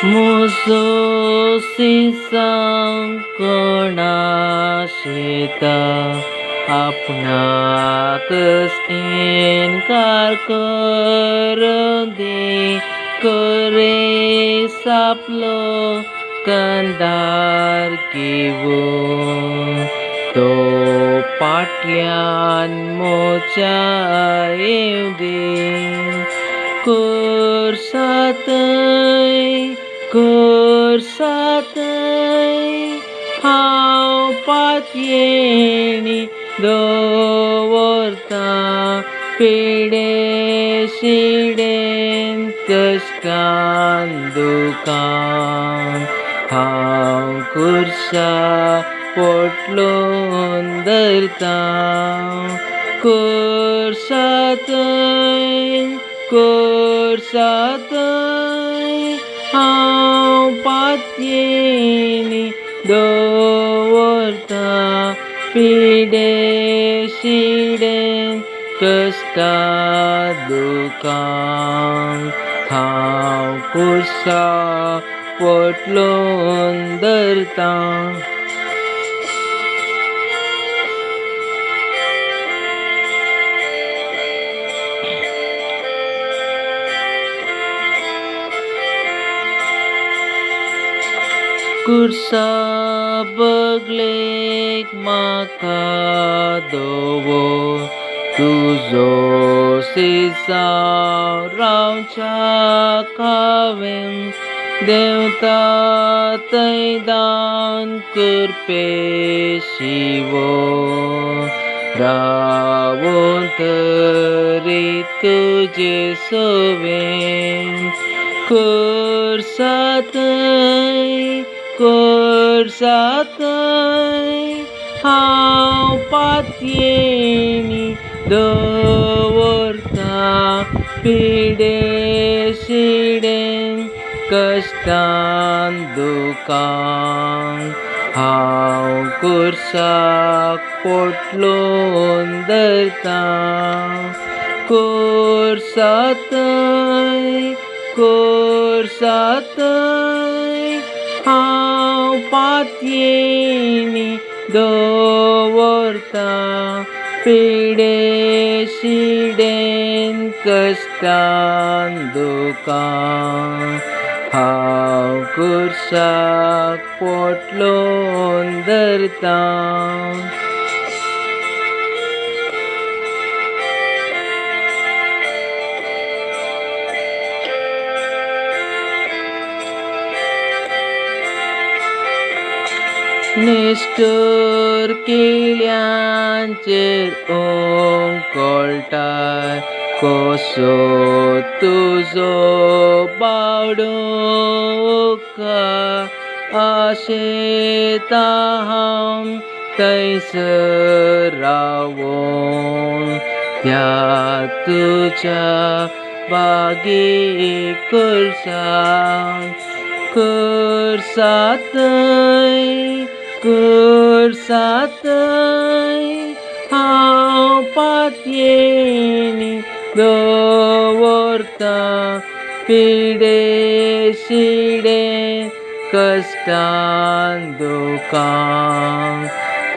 Muso sisang शेता अपना कस इनकार कर दे करे सापलो कंदार किवो तो पाटल्यान मोचा येव दे कोर्सातय हांव पातयेणी दवरता पिडे शिडेन कश्टान दुखान हांव कुर्सा पोटलोन धरता कोर्सातय हांव पातयेणी दवरता पिडे शिडेन कश्टा दुखान हांव कुर्सा पोटलोन धरता कुर्सा बगलेक म्हाका दवर तुजो सिसांव रावच्या खावें देंवता थंय दान करपे शिवो रावून तरी तुजे सवेन कोर्सातय हांव पातयेणी दवरता पिडे शिडेन कश्टान दुखान हांव कुर्साक पोटलोन धरता कोर्सातय हांव पातयेणी दवरता पिडे शिडेन कश्टान दुखान हांव कुर्साक पोटलोन धरता निष्ठुर किल्यांचेर ओंकळटाय कसो तुजो बावडो आशेता हांव थंयसर रावून त्या तुज्या बागेक कोर्सातय हांव पातयेणी दवरता पिडे शिडेन कश्टान दुखान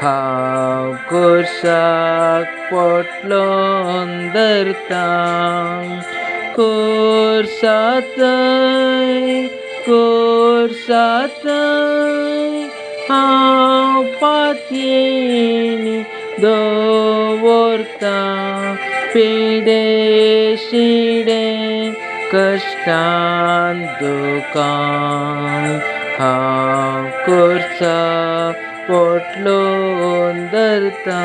हांव कुर्साक पोटलोन धरता कोर्सातय हांव पातयेणी दवरता पिडे शिडेन कश्टान दुखान हांव कुर्सा पोटलोन धरता